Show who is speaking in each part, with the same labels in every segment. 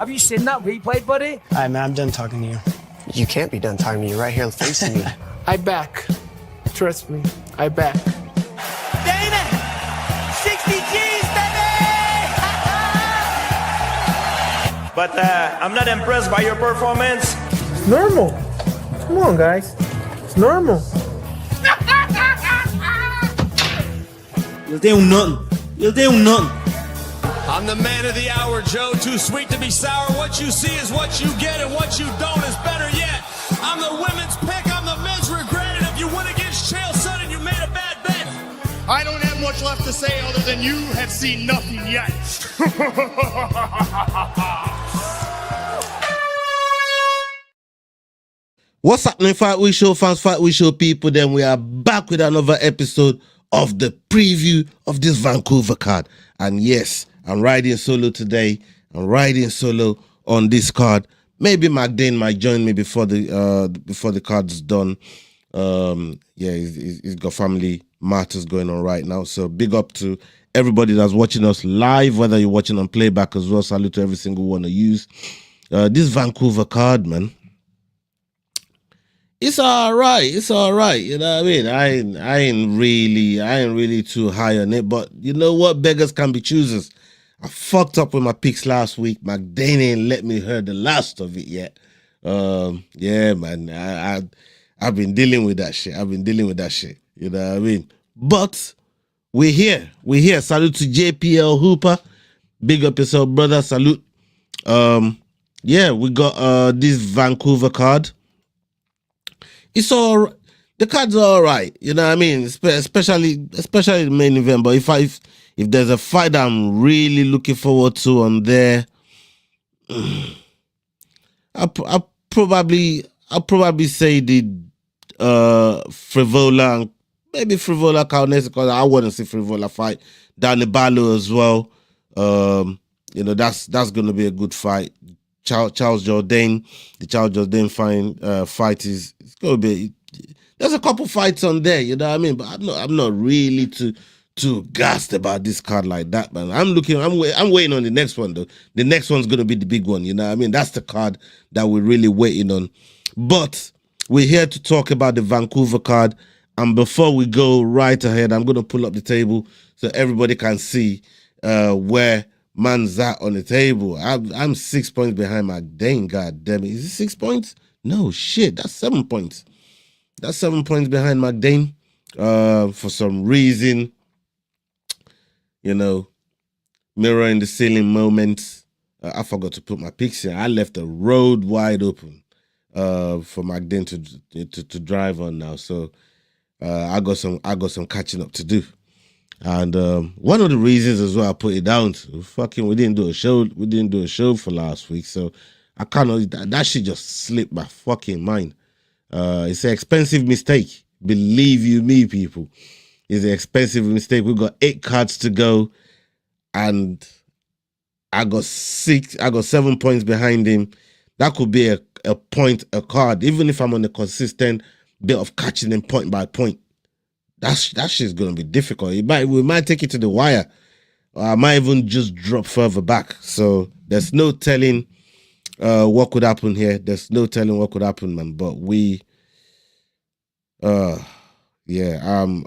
Speaker 1: Have you seen that replay, buddy?
Speaker 2: All right, man, I'm done talking to you.
Speaker 3: You can't be done talking to me right here facing me.
Speaker 2: I back. Trust me, I back.
Speaker 1: Dana! 60 G's, baby!
Speaker 4: But I'm not impressed by your performance.
Speaker 2: It's normal. Come on, guys. It's normal.
Speaker 5: You'll do nothing. You'll do nothing.
Speaker 6: I'm the man of the hour, Joe. Too sweet to be sour. What you see is what you get, and what you don't is better yet. I'm the women's pick. I'm the men's regret. And if you win against Chael Sonnen, you made a bad bet.
Speaker 7: I don't have much left to say other than you have seen nothing yet.
Speaker 8: What's happening, Fight Week Show fans, Fight Week Show people? Then we are back with another episode of the preview of this Vancouver card. And yes, I'm riding solo today. I'm riding solo on this card. Maybe McDane might join me before the card's done. Yeah, he's got family matters going on right now. So big up to everybody that's watching us live, whether you're watching on playback as well. Salute to every single one of you. This Vancouver card, man. It's all right. It's all right. You know what I mean? I ain't really too high on it. But you know what? Beggars can be choosers. I fucked up with my picks last week. McDane ain't let me hear the last of it yet. Yeah, man. I've been dealing with that shit. You know what I mean? But we're here. We're here. Salute to JPL Hooper. Big up yourself, brother. Salute. Yeah, we got this Vancouver card. It's all, the cards are all right, you know what I mean? Especially the main event. But if there's a fight that I'm really looking forward to on there, I'll probably say the Frivola and maybe Frivola Kaunes, because I want to see Frivola fight Danny Barlow as well. You know, that's gonna be a good fight. Charles Jourdain, the Charles Jourdain fight is it's gonna be. There's a couple fights on there, you know what I mean. But I'm not really too gassed about this card like that, man. I'm waiting on the next one though. The next one's gonna be the big one, you know what I mean. That's the card that we're really waiting on. But we're here to talk about the Vancouver card. And before we go right ahead, I'm gonna pull up the table so everybody can see where man's at on the table. I'm 6 points behind McDane. God damn it. Is it 6 points? No shit. That's 7 points. That's 7 points behind McDane. For some reason, you know, mirror in the ceiling moments. I forgot to put my picks in. I left the road wide open for McDane to drive on now. So I got some catching up to do. And one of the reasons as well I put it down to, we didn't do a show. We didn't do a show for last week, so I that shit just slipped my fucking mind. It's an expensive mistake. Believe you me, people. It's an expensive mistake. We've got 8 cards to go, and I got 7 points behind him. That could be a point a card, even if I'm on a consistent bit of catching him point by point. That shit's gonna be difficult. We might take it to the wire, or I might even just drop further back. So there's no telling what could happen here. There's no telling what could happen, man. But yeah, I'm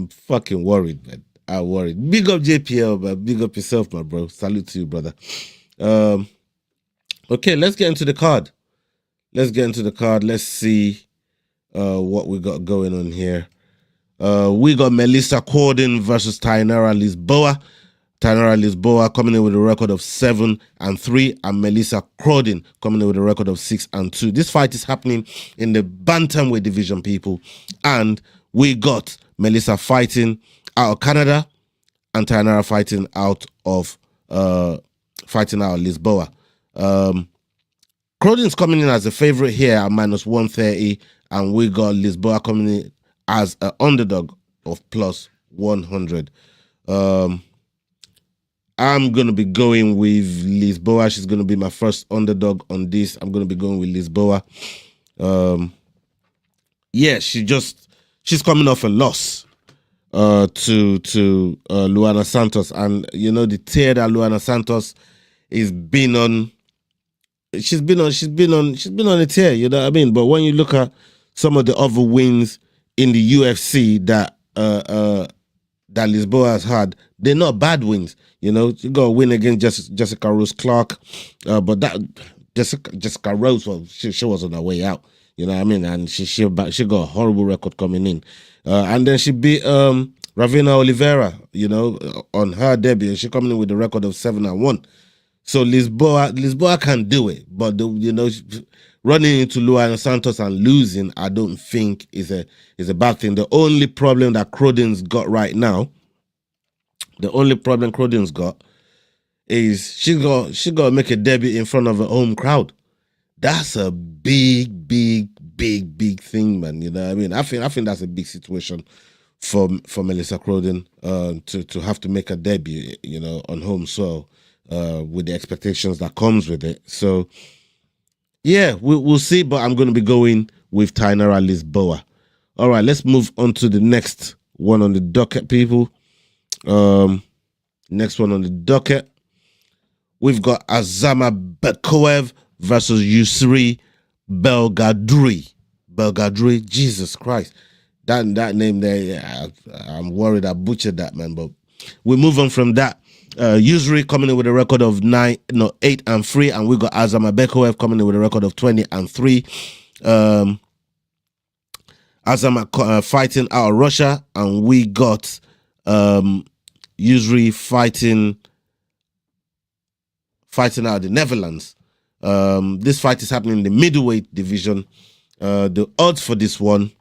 Speaker 8: fucking worried, man. I'm worried. Big up JPL, man. Big up yourself, my bro. Salute to you, brother. Okay, let's get into the card. Let's see what we got going on here. We got Melissa Corden versus Tainara Lisboa. Tainara Lisboa coming in with a record of 7-3, and Melissa Corden coming in with a record of 6-2. This fight is happening in the bantamweight division, people, and we got Melissa fighting out of Canada and Tainara fighting out of Lisboa. Croden's coming in as a favorite here at -130, and we got Lisboa coming in as an underdog of +100. I'm going to be going with Lisboa. She's going to be my first underdog on this. I'm going to be going with Lisboa. Yeah, she's coming off a loss. to Luana Santos, and you know the tear that Luana Santos is been on. She's been on a tear. You know what I mean? But when you look at some of the other wins in the UFC that Lisboa has had, they're not bad wins. You know, you got a win against Jessica Rose Clark, but that Jessica Rose, well, she was on her way out. You know what I mean? And she got a horrible record coming in, and then she beat Ravina Oliveira. You know, on her debut, she coming in with a record of 7-1. So Lisboa can do it, but running into Luana Santos and losing, I don't think is a bad thing. The only problem that Crodin's got right now, is she got to make a debut in front of a home crowd. That's a big thing, man. You know what I mean? I think that's a big situation for Melissa Crodin to have to make a debut, you know, on home soil with the expectations that comes with it. So yeah, we'll see, but I'm going to be going with Tainara Lisboa. All right, let's move on to the next one on the docket, people. Next one on the docket, we've got Azama Bekoev versus Yusri Belgadri. Jesus Christ. That name there, yeah, I'm worried I butchered that, man. But we move on from that. Yusri coming in with a record of 8-3, and we got Azama Bekoev coming in with a record of 20-3. Azama fighting out of Russia, and we got Yusri fighting out of the Netherlands. This fight is happening in the middleweight division. The odds for this one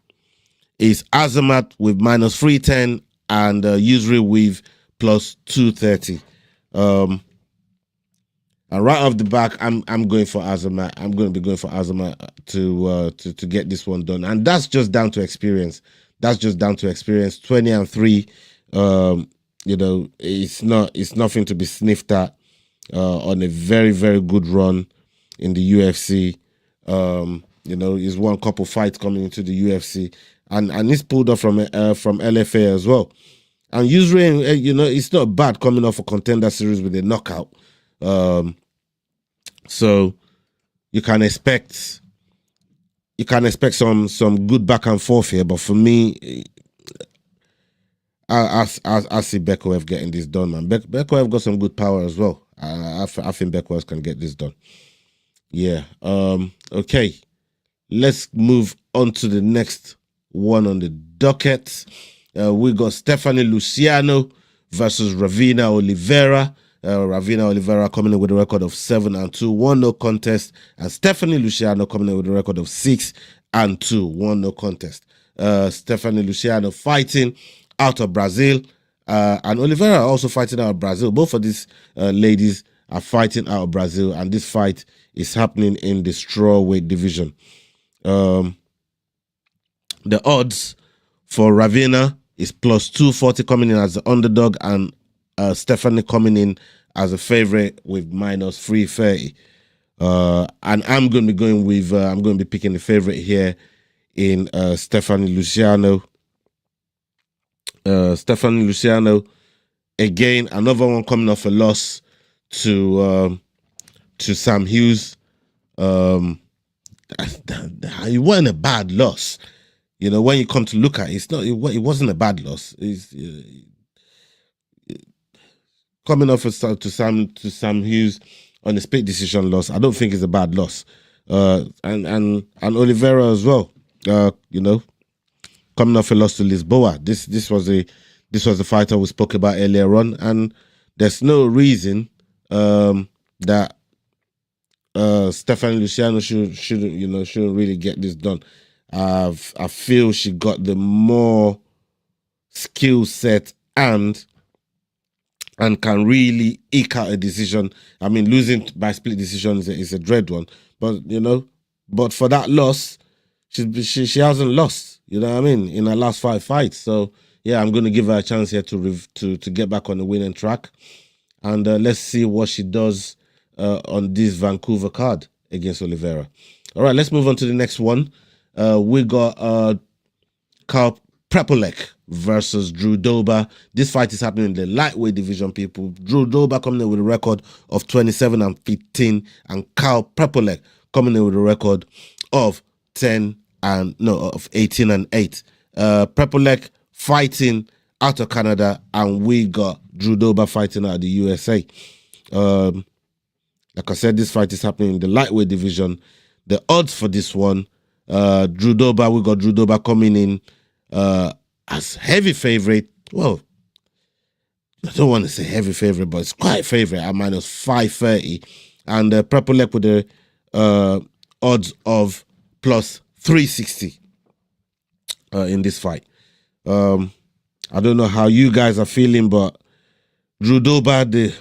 Speaker 8: is Azamat with -310 and Yusri with +230. And right off the back, I'm going for Azamat. I'm going to be going for Azamat to get this one done, and that's just down to experience. 20-3. You know, it's nothing to be sniffed at. On a very, very good run in the UFC. You know, he's won a couple fights coming into the UFC, and he's pulled off from LFA as well. And Yusri, you know, it's not bad coming off a Contender Series with a knockout. So you can expect some good back and forth here. But for me, I see Bekoev getting this done, man. Bekoev got some good power as well. I think Bekoev can get this done. Yeah. Okay. Let's move on to the next one on the docket. We got Stephanie Luciano versus Ravina Oliveira. Ravina Oliveira coming in with a record of 7-2, 1-0 contest, and Stephanie Luciano coming in with a record of 6-2, 1-0 contest. Stephanie Luciano fighting out of Brazil, and Oliveira also fighting out of Brazil. Both of these ladies are fighting out of Brazil, and this fight is happening in the strawweight division. The odds for Ravina is +240 coming in as the underdog, and Stephanie coming in as a favorite with -330. And I'm going to be going with I'm going to be picking the favorite here in Stephanie Luciano. Stephanie Luciano, again, another one coming off a loss to Sam Hughes. It wasn't a bad loss. You know, when you come to look at it, it wasn't a bad loss. It's coming off to Sam Hughes on a split decision loss. I don't think it's a bad loss. And Oliveira as well. You know, coming off a loss to Lisboa. This was the fighter we spoke about earlier on, and there's no reason that Stephanie Luciano shouldn't really get this done. I feel she got the more skill set and can really eke out a decision. I mean, losing by split decision is a dread one, but for that loss, she hasn't lost. You know what I mean? In her last 5 fights. So yeah, I'm going to give her a chance here to get back on the winning track, and let's see what she does on this Vancouver card against Oliveira. All right, let's move on to the next one. We got Carl Prepolek versus Drew Dober. This fight is happening in the lightweight division, people. Drew Dober coming in with a record of 27-15, and Kyle Prepolek coming in with a record of 18-8. Prepolek fighting out of Canada, and we got Drew Dober fighting out of the USA. Like I said, this fight is happening in the lightweight division. The odds for this one, Drew Dober, we got Drew Dober coming in as heavy favorite. Well, I don't want to say heavy favorite, but it's quite favorite at minus 530. And Prepolek with the odds of plus 360 in this fight. I don't know how you guys are feeling, but Drew Dober, the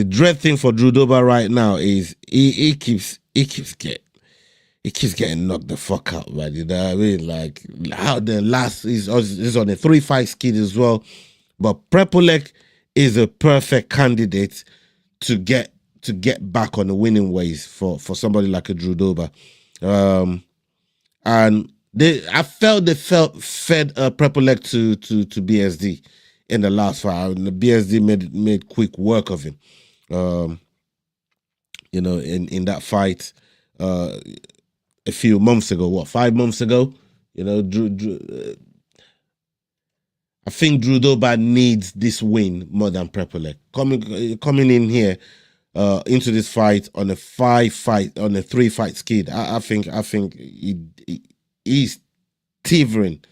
Speaker 8: dread thing for Drew Dober right now is he keeps getting knocked the fuck out, man. You know what I mean? Like, how the last he's on a 3-fight skid as well. But Prepolek is a perfect candidate to get back on the winning ways for somebody like a Drew Dober. And I felt they fed Prepolek to BSD in the last fight. And the BSD made quick work of him. You know, in that fight a few months ago, 5 months ago, you know, I think Drew Dober needs this win more than Prepolek. Coming in here into this fight on a 3-fight skid. I think he's teetering.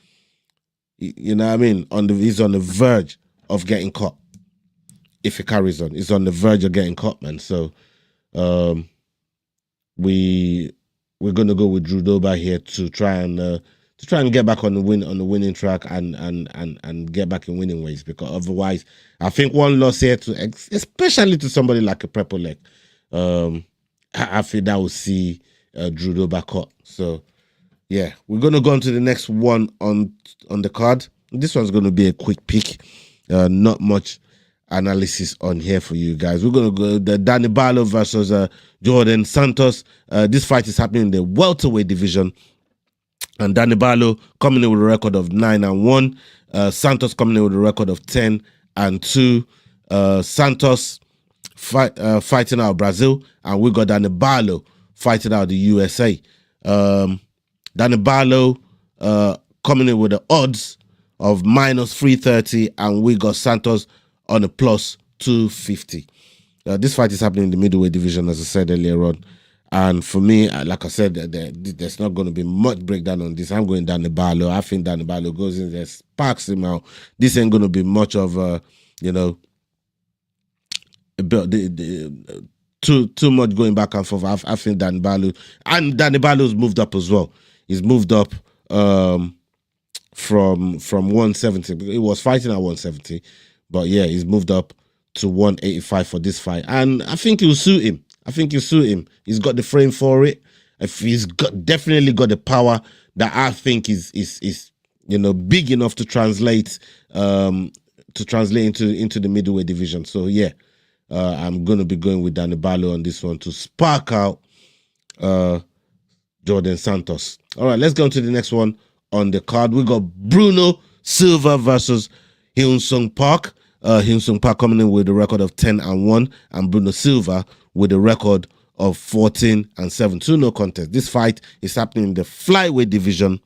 Speaker 8: You know what I mean? He's on the verge of getting caught. If he carries on, he's on the verge of getting caught, man. So we're gonna go with Drew Dober here to try and get back on the winning track and get back in winning ways, because otherwise I think one loss here especially to somebody like a Prepolek, I think that will see Drew Dober caught. So yeah, we're gonna go on to the next one on the card. This one's gonna be a quick pick, not much analysis on here for you guys. We're gonna go the Danny Barlow versus Jordan Santos. This fight is happening in the welterweight division, and Danny Barlow coming in with a record of 9-1. Santos coming in with a record of 10-2. Santos fighting out of Brazil, and we got Danny Barlow fighting out of the USA. Danny Barlow coming in with the odds of minus 330, and we got Santos on a plus 250. This fight is happening in the middleweight division, as I said earlier on. And for me, like I said, there's not going to be much breakdown on this. I'm going Danny Barlow. I think Danny Barlow goes in there, sparks him out. This ain't going to be much of too much going back and forth. I think Danny Barlow, and Danny Barlow's moved up as well. He's moved up from 170. He was fighting at 170. But yeah, he's moved up to 185 for this fight. And I think it'll suit him. He's got the frame for it. He's definitely got the power that I think is big enough to translate into the middleweight division. So yeah, I'm gonna be going with Danny Barlow on this one to spark out Jordan Santos. All right, let's go on to the next one on the card. We got Bruno Silva versus Hyun-Sung Park. Hyun-Sung Park coming in with a record of 10-1, and Bruno Silva with a record of 14-7. 2-0 contest. This fight is happening in the flyweight division,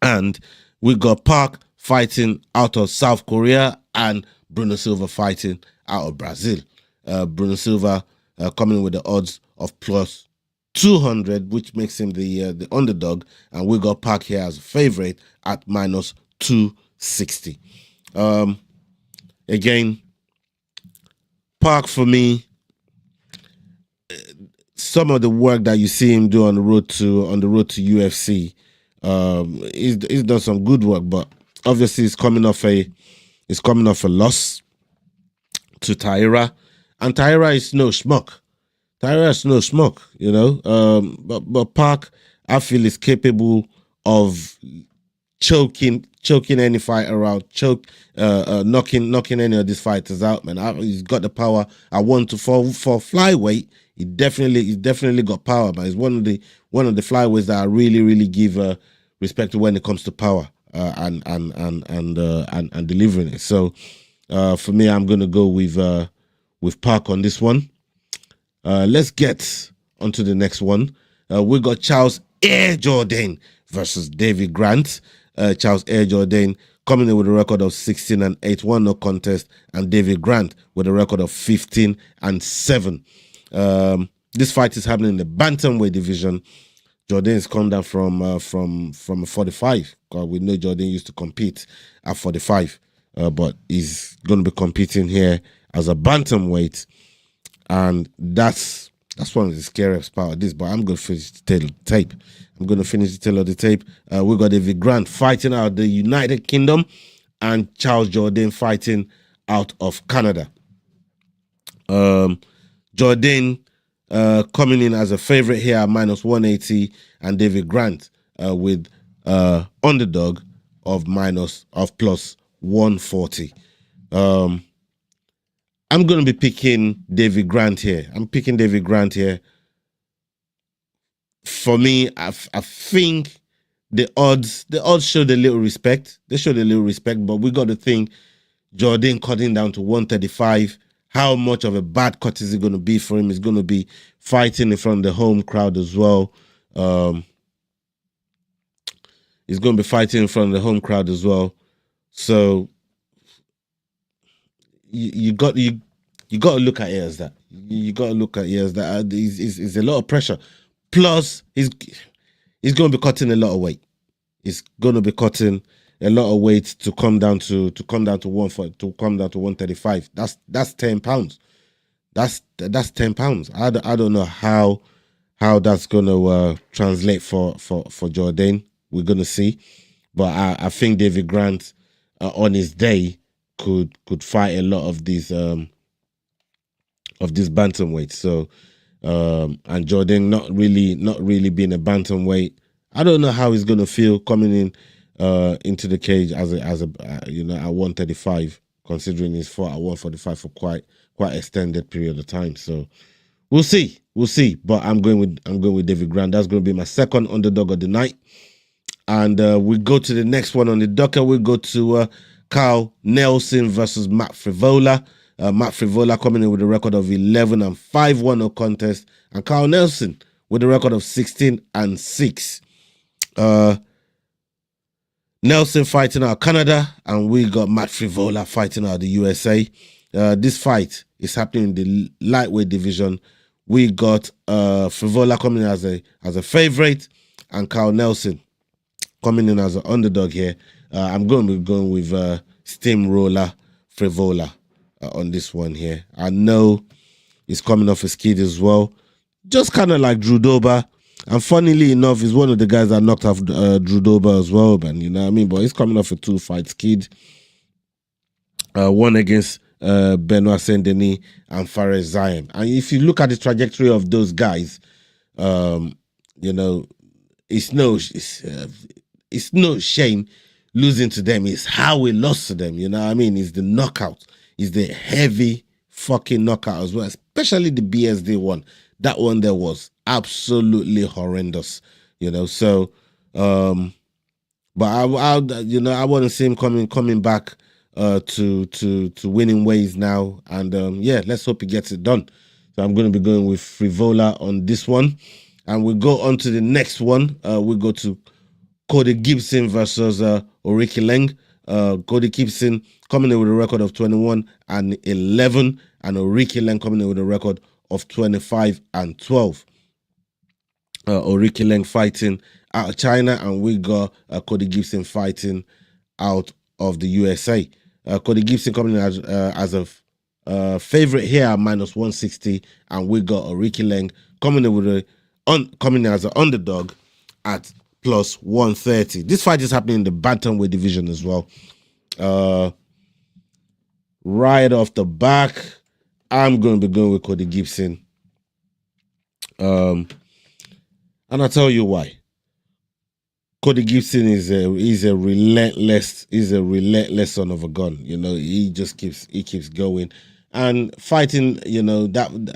Speaker 8: and we got Park fighting out of South Korea and Bruno Silva fighting out of Brazil. Bruno Silva coming in with the odds of plus 200, which makes him the underdog, and we got Park here as a favorite at minus 260. Again, Park for me, some of the work that you see him do on the road to UFC, he's done some good work, but obviously he's coming off a loss to Taira, and Taira is no schmuck. But Park, I feel, is capable of choking any fighter out, knocking any of these fighters out, man. He's got the power. I want to for flyweight. He definitely got power, man. He's one of the flyweights that I really give respect to when it comes to power. and delivering it. So for me, I'm gonna go with Park on this one. Let's get onto the next one. We got Charles Air Jordan versus David Grant. Charles Air Jordan coming in with a record of 16-8, 1 no contest, and David Grant with a record of 15-7. This fight is happening in the bantamweight division. Jordan has come down from a 45. We know Jordan used to compete at 45, but he's going to be competing here as a bantamweight, and that's one of the scariest part of this. But I'm going to finish the tail of the tape. We got David Grant fighting out of the United Kingdom, and Charles Jordan fighting out of Canada. Jordan coming in as a favorite here at -180, and David Grant with underdog of +140. I'm going to be picking David Grant here. For me, I think the odds showed a little respect. They showed a little respect, but we got to think Jordan cutting down to 135. How much of a bad cut is it going to be for him? He's going to be fighting in front of the home crowd as well. He's going to be fighting in front of the home crowd as well. So you got to look at it as that. You got to look at it as that. It's a lot of pressure. Plus, he's going to be cutting a lot of weight. He's going to be cutting a lot of weight to come down to 135. That's 10 pounds. That's 10 pounds. I don't know how that's going to translate for Jordan. We're going to see, but I think David Grant on his day could fight a lot of these bantamweights. So and Jordan not really being a bantamweight. I don't know how he's going to feel coming in into the cage as a at 135, considering he's fought at 145 for quite extended period of time. So we'll see. But I'm going with David Grant. That's going to be my second underdog of the night. And we go to the next one on the docket. We go to Carl Nelson versus Matt Frivola. Matt Frivola coming in with a record of 11-5, 1 no contest, and Carl Nelson with a record of 16-6. Nelson fighting out of Canada, and we got Matt Frivola fighting out of the USA. This fight is happening in the lightweight division. We got Frivola coming in as a favorite, and Carl Nelson coming in as an underdog here. I'm going to be going with Steamroller Frivola on this one here. I know he's coming off a skid as well, just kind of like Drew Dober. And funnily enough, he's one of the guys that knocked off Drew Dober as well, man. You know what I mean? But he's coming off a 2-fight skid. One against Benoit Saint-Denis and Fares Zion. And if you look at the trajectory of those guys, it's no shame losing to them. It's how we lost to them. You know what I mean? It's the knockout. It's the heavy fucking knockout as well, especially the BSD one. That one there was absolutely horrendous. So but I want to see him coming back to winning ways now, and let's hope he gets it done. So I'm going to be going with Frivola on this one, and we go on to the next one. We go to Cody Gibson versus Oriki Leng. Cody Gibson coming in with a record of 21-11, and Oriki Leng coming in with a record of 25-12. Oriki Leng fighting out of China, and we got Cody Gibson fighting out of the USA. Cody Gibson coming in as a favorite here at -160, and we got Oriki Leng coming in coming in as an underdog at +130. This fight is happening in the bantamweight division as well. Right off the back, I'm going to be going with Cody Gibson. And I'll tell you why. Cody Gibson is a relentless son of a gun. He just keeps going and fighting.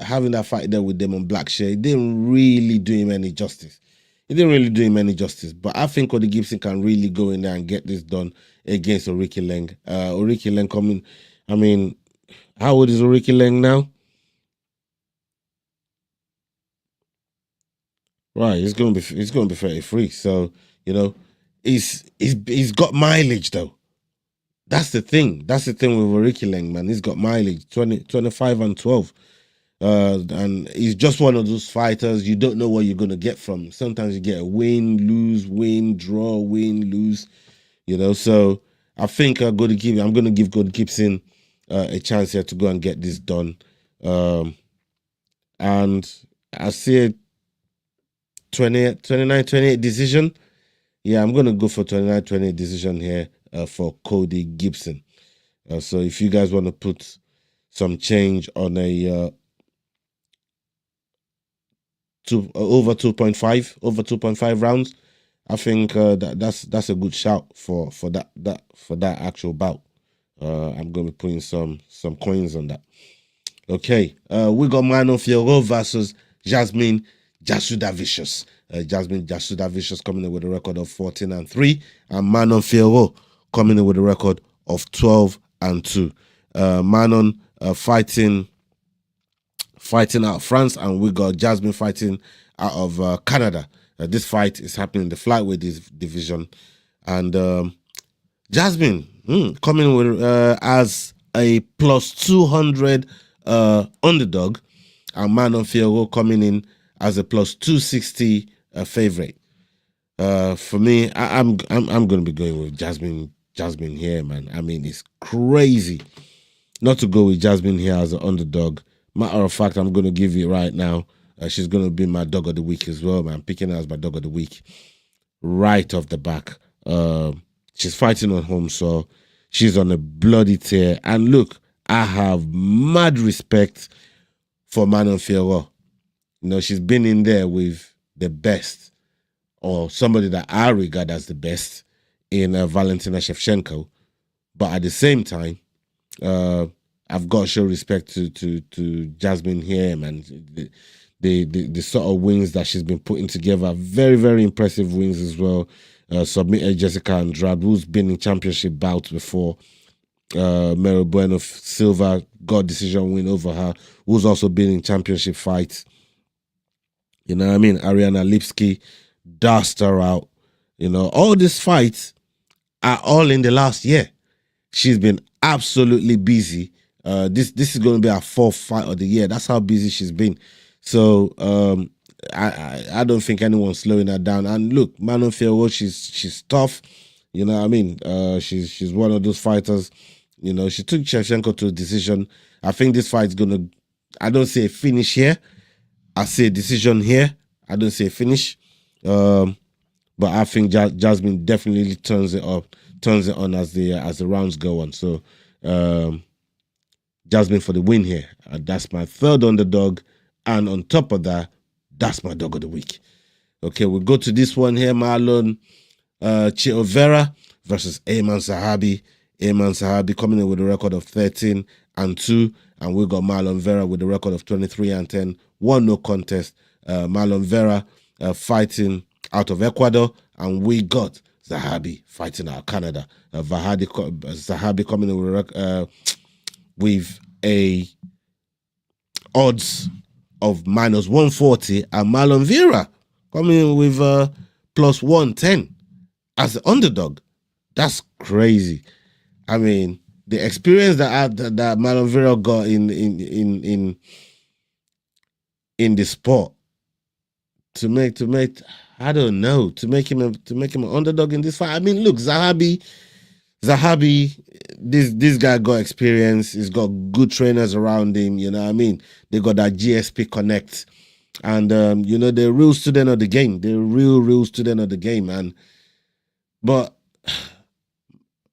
Speaker 8: Having that fight there with Damon Blackshear, it didn't really do him any justice. He didn't really do him any justice. But I think Cody Gibson can really go in there and get this done against Oriki Leng. Oriki Leng coming, I mean, how old is Oriki Leng now? Right, he's gonna be 33. So, you know, he's got mileage though. That's the thing. That's the thing with Oriki Leng, man. He's got mileage, 25 and 12. And he's just one of those fighters you don't know what you're gonna get from. Sometimes you get a win, lose, win, draw, win, lose. You know, so I think I'm gonna give Cody Gibson a chance here to go and get this done. And I see a 29-28 decision. Yeah, I'm gonna go for 29-28 decision here for Cody Gibson. So if you guys want to put some change on a over 2.5 rounds, I think that's a good shout for that actual bout. I'm gonna be putting some coins on that. Okay, we got Manon Fiorot versus Jasmine Jasudavicius. Jasmine Jasudavicius coming in with a record of 14-3, and Manon Fiorot coming in with a record of 12-2. Manon fighting out of France, and we got Jasmine fighting out of Canada. This fight is happening in the flyweight division, and Jasmine coming with as a plus 200 underdog, and Manon Fiorot coming in as a plus 260 favorite. For me, I'm gonna be going with Jasmine here, man. I mean, it's crazy not to go with Jasmine here as an underdog. Matter of fact, I'm gonna give you right now. She's gonna be my dog of the week as well, man. Picking her as my dog of the week right off the back. She's fighting on home, so she's on a bloody tear. And look, I have mad respect for Manon Fiorot. You know, she's been in there with the best, or somebody that I regard as the best, in Valentina Shevchenko. But at the same time, I've got to show respect to Jasmine here, man. The sort of wins that she's been putting together, very, very impressive wins as well. Submitted Jessica Andrade, who's been in championship bouts before. Mero Bueno Silva got decision win over her, who's also been in championship fights. You know what I mean? Ariana Lipski dust her out. You know, all these fights are all in the last year. She's been absolutely busy. This is going to be her 4th fight of the year. That's how busy she's been. So I don't think anyone's slowing her down. And look, Manon Fiorot, she's tough. You know what I mean? She's one of those fighters. You know, she took Shevchenko to a decision. I think this fight's gonna. I don't see a finish here. I see a decision here. I don't see a finish. But I think Jasmine definitely turns it on as the rounds go on. So Jasmine for the win here. That's my 3rd underdog. And on top of that, that's my dog of the week. Okay, we'll go to this one here. Marlon Chiovera versus Ayman Zahabi. Ayman Zahabi coming in with a record of 13-2. And we got Marlon Vera with a record of 23-10. 1 no contest. Marlon Vera fighting out of Ecuador. And we got Zahabi fighting out of Canada. Zahabi coming in with a odds of -140, and Marlon Vera coming in with plus 110 as an underdog. That's crazy. I mean, the experience that Marlon Vera got in the sport to make I don't know, to make him an underdog in this fight. I mean, look, Zahabi, this guy got experience. He's got good trainers around him. You know what I mean? They got that GSP connect, and you know, they're a real student of the game. They're a real student of the game, but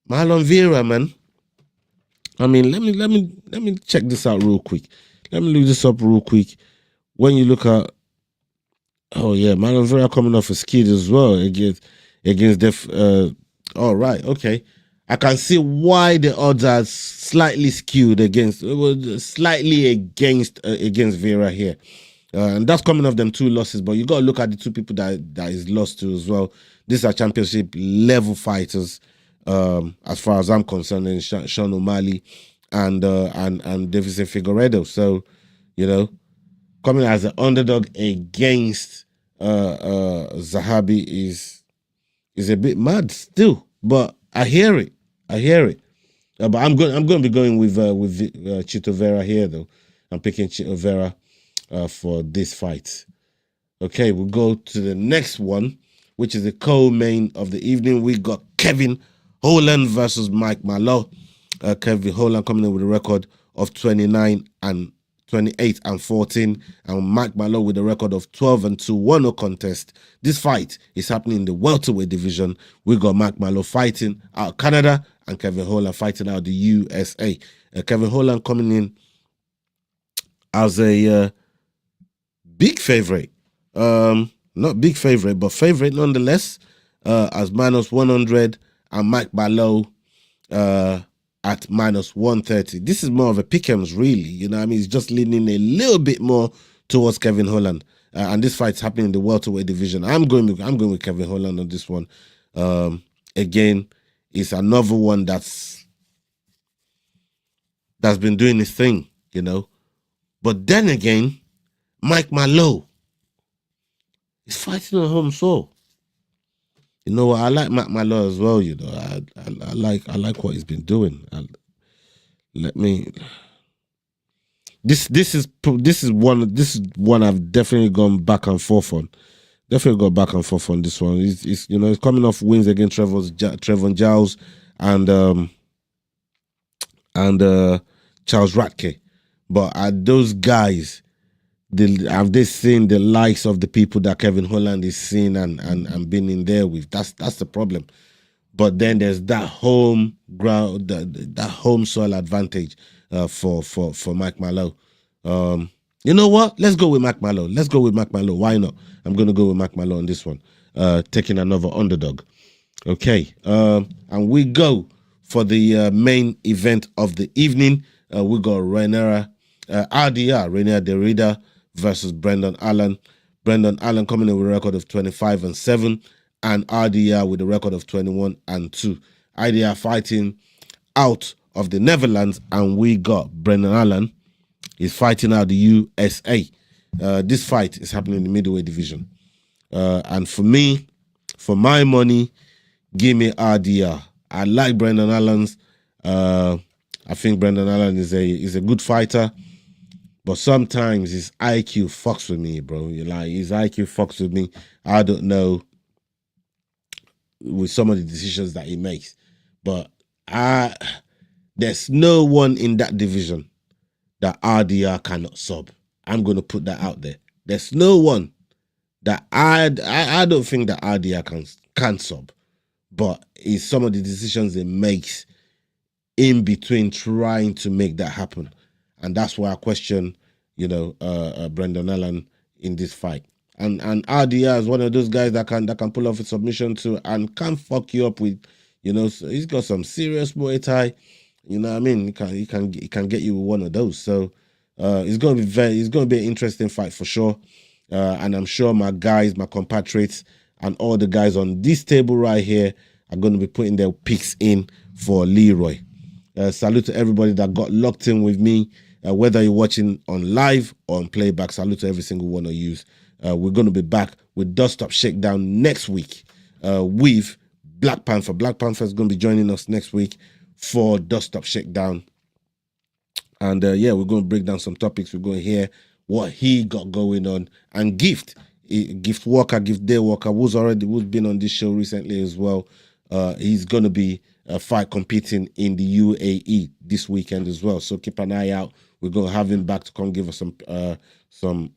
Speaker 8: Marlon Vera, man. I mean, let me check this out real quick. Let me look this up real quick. When you look at, oh yeah, Marlon Vera coming off a skid as well against all right, okay. I can see why the odds are slightly skewed against Vera here. And that's coming off them 2 losses, but you got to look at the 2 people that is lost to as well. These are championship level fighters, as far as I'm concerned, and Sean O'Malley and Davison Figueiredo. So, you know, coming as an underdog against Zahabi is a bit mad still, but I hear it. But I'm going to be going with Chito Vera here though. I'm picking Chito Vera for this fight. Okay, we'll go to the next one, which is the co-main of the evening. We got Kevin Holland versus Mike Mallow. Kevin Holland coming in with a record of 28 and 14, and Mike Mallow with a record of 12-2, 1-0 contest. This fight is happening in the welterweight division. We got Mike Mallow fighting out of Canada and Kevin Holland fighting out of the USA. Kevin Holland coming in as a big favorite. Not big favorite, but favorite nonetheless, as -100, and Mike Mallow at -130. This is more of a pick'ems, really. You know what I mean? He's just leaning a little bit more towards Kevin Holland. And this fight's happening in the welterweight division. I'm going with Kevin Holland on this one. Again, it's another one that's been doing his thing, you know. But then again, Mike Mallow is fighting on home soil. You know what? I like Mike Mallow as well. You know, I like what he's been doing. This is one I've definitely gone back and forth on. Definitely got back and forth on this one. He's you know, he's coming off wins against Trevon Giles and Charles Ratke. But are those guys, have they seen the likes of the people that Kevin Holland is seeing and been in there with? That's the problem. But then there's that home ground, that home soil advantage for Mike Mallow. You know what? Let's go with Mike Mallow. Why not? I'm going to go with Mike Mallow on this one. Taking another underdog. Okay. And we go for the main event of the evening. We got Rhaenyra Derrida versus Brendan Allen. Brendan Allen coming in with a record of 25-7, and RDR with a record of 21-2. RDR fighting out of the Netherlands, and we got Brendan Allen is fighting out the USA. This fight is happening in the middleweight division. And for me, for my money, give me RDR. I like Brendan Allen's. I think Brendan Allen is a good fighter, but sometimes his IQ fucks with me, bro. His IQ fucks with me. I don't know with some of the decisions that he makes, but there's no one in that division that RDR cannot sub. I'm going to put that out there. There's no one that I don't think that RDR can sub, but it's some of the decisions it makes in between trying to make that happen. And that's why I question, Brendan Allen in this fight. And RDR is one of those guys that can pull off a submission too and can fuck you up with, so he's got some serious Muay Thai. You know what I mean? He can get you with one of those. So it's going to be an interesting fight for sure. And I'm sure my guys, my compatriots, and all the guys on this table right here are going to be putting their picks in for Leroy. Salute to everybody that got locked in with me, whether you're watching on live or on playback. Salute to every single one of you. We're going to be back with Dust Up Shakedown next week with Black Panther. Black Panther is going to be joining us next week for Dust Up Shakedown. And we're going to break down some topics. We're going to hear what he got going on. And Gift Day Walker, who's been on this show recently as well. He's going to be competing in the UAE this weekend as well. So keep an eye out. We're going to have him back to come give us some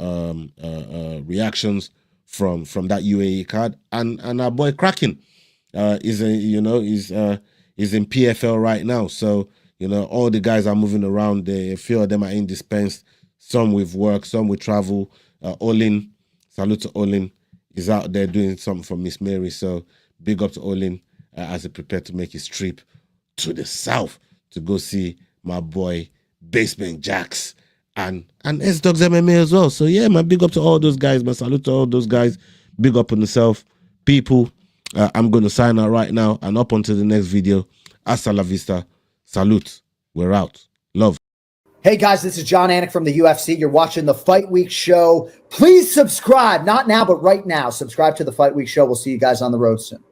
Speaker 8: reactions from that UAE card. And our boy Kraken is in PFL right now. So all the guys are moving around. A few of them are indispensed. Some with work, some with travel. Olin, salute to Olin, is out there doing something for Miss Mary. So big up to Olin as he prepared to make his trip to the south to go see my boy Basement Jacks and S-Dogs MMA as well. So yeah, man, big up to all those guys, man. Salute to all those guys. Big up on yourself, people. I'm going to sign out right now and up onto the next video. Hasta la vista. Salute. We're out. Love.
Speaker 9: Hey guys, this is John Anik from the UFC. You're watching the Fight Week Show. Please subscribe. Not now, but right now. Subscribe to the Fight Week Show. We'll see you guys on the road soon.